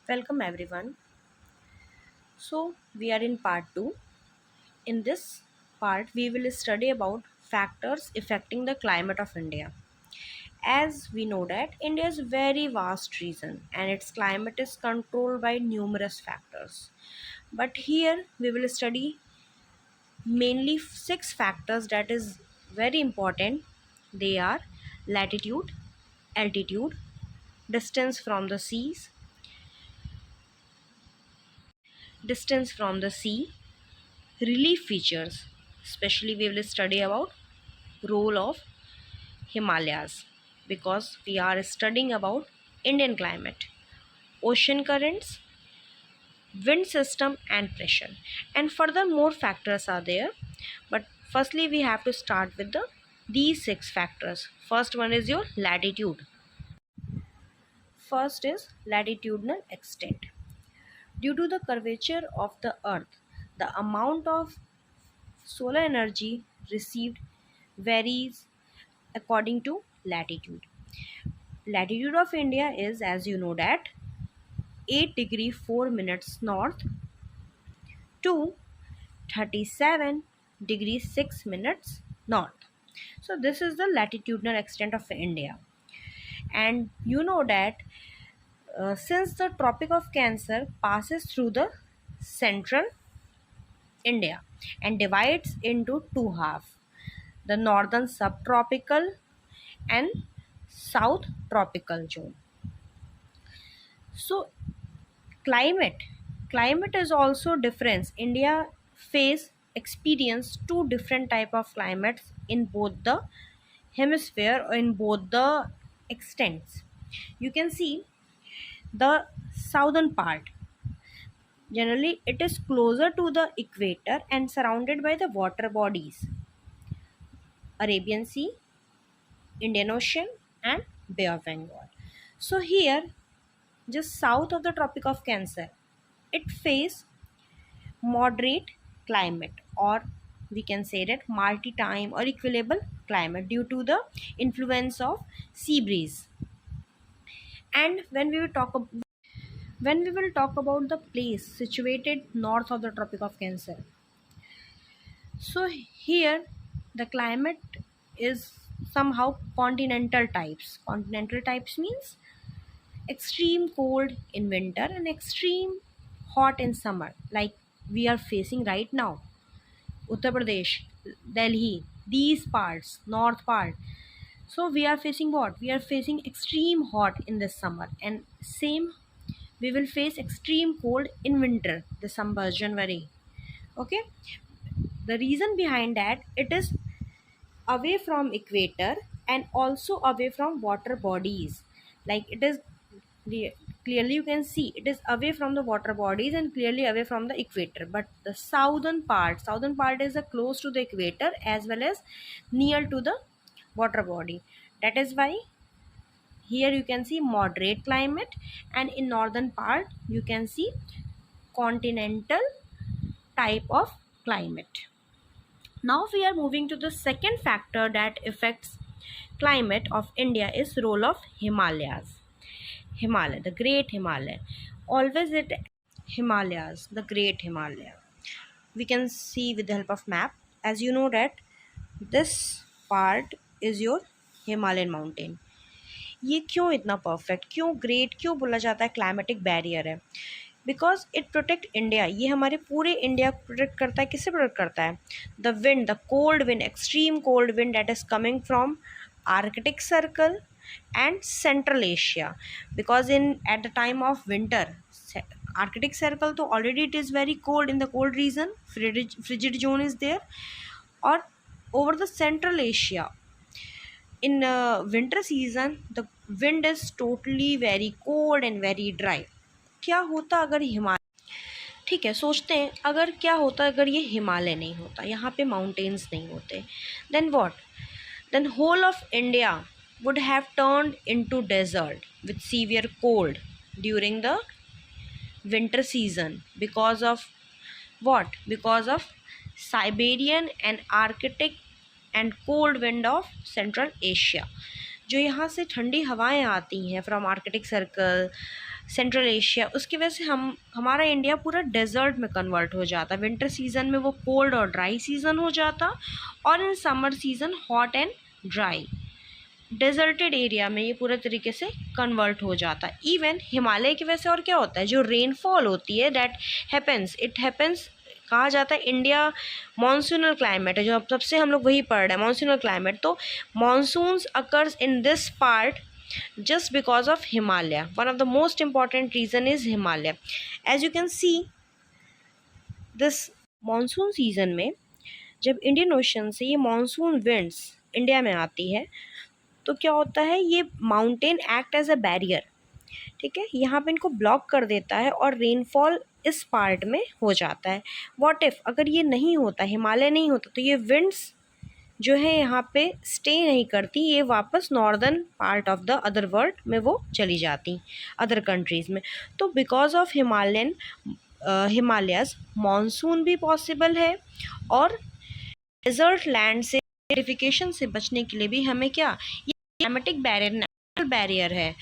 Welcome everyone. So we are in part 2. In this part we will study about factors affecting the climate of India. As we know that India is a very vast region and its climate is controlled by numerous factors. But here we will study mainly six factors that is very important. They are latitude, altitude, distance distance from the sea, relief features, especially we will study about role of Himalayas because we are studying about Indian climate, ocean currents, wind system and pressure, and further more factors are there. But firstly we have to start with these six factors. First one is your latitude. First is latitudinal extent. Due to the curvature of the earth, the amount of solar energy received varies according to latitude. Latitude of India is, as you know, that 8 degree 4 minutes north to 37 degree 6 minutes north. So this is the latitudinal extent of India. And you know that since the Tropic of Cancer passes through the central India and divides into two halves, the northern subtropical and south tropical zone. So climate climate is also different. India face experience two different type of climates in both the hemisphere or in both the extents. You can see the southern part, generally it is closer to the equator and surrounded by the water bodies, Arabian Sea, Indian Ocean and Bay of Bengal. So here, just south of the Tropic of Cancer, it faces moderate climate, or we can say that maritime or equable climate due to the influence of sea breeze. And when we will talk about the place situated north of the Tropic of Cancer, so here the climate is somehow continental types means extreme cold in winter and extreme hot in summer, like we are facing right now. Uttar Pradesh, Delhi, these parts, north part. So we are facing what? We are facing extreme hot in this summer, and same we will face extreme cold in winter, December, January. Okay, the reason behind that, it is away from equator and also away from water bodies. Like it is clearly you can see it is away from the water bodies and clearly away from the equator, but the southern part is close to the equator as well as near to the water body. That is why here you can see moderate climate, and in northern part you can see continental type of climate. Now we are moving to the second factor that affects climate of India is role of Himalayas. Himalaya, the Great Himalaya. Always it Himalayas, the Great Himalaya. We can see with the help of map. As you know that this part is your Himalayan mountain. ये क्यों इतना perfect, क्यों great, क्यों बोला जाता है climatic barrier है? Because it protect India, ये हमारे पूरे इंडिया को प्रोटेक्ट करता है. किससे प्रोटेक्ट करता है? The wind, the cold wind, extreme cold wind that is coming from Arctic circle and Central Asia, because in at the time of winter, Arctic Circle तो already it is very cold, in the cold region frigid zone is there, or over the Central Asia in winter season the wind is totally very cold and very dry. क्या होता अगर हिमालय, ठीक है, सोचते हैं अगर क्या होता अगर ये हिमालय नहीं होता, यहाँ पे माउंटेन्स नहीं होते, then what? Then whole of India would have turned into desert with severe cold during the winter season because of what? Because of Siberian and Arctic and cold wind of Central Asia. जो यहाँ से ठंडी हवाएं आती हैं from Arctic circle, central Asia, उसकी वजह से हमारा इंडिया पूरा डेजर्ट में कन्वर्ट हो जाता। विंटर सीजन में वो कोल्ड और ड्राई सीजन हो जाता, और in summer season hot and dry deserted area में ये पूरे तरीके से कन्वर्ट हो जाता है। इवन हिमालय की वजह से और क्या होता है, जो रेनफॉल होती है दैट हैपेंस कहा जाता है इंडिया मॉनसूनल क्लाइमेट है, जो अब सबसे हम लोग वही पढ़ रहे हैं मॉनसूनल क्लाइमेट। तो monsoons occurs in this part just because of Himalaya. One of the most important reason is Himalaya. As you can see, this monsoon season में जब इंडियन ओशन से ये मानसून विंड्स इंडिया में आती है तो क्या होता है, ये mountain act as a barrier, ठीक है, यहाँ पे इनको ब्लॉक कर देता है और रेनफॉल इस पार्ट में हो जाता है। व्हाट इफ़ अगर ये नहीं होता, हिमालय नहीं होता, तो ये विंड्स जो है यहाँ पे स्टे नहीं करती, ये वापस northern part of the other world में वो चली जाती, अदर कंट्रीज़ में। तो बिकॉज ऑफ हिमालयाज़ मानसून भी पॉसिबल है, और डेजर्ट लैंड से एसिडिफिकेशन से बचने के लिए भी हमें क्या, ये क्लाइमेटिक बैरियर, नेचुरल बैरियर है,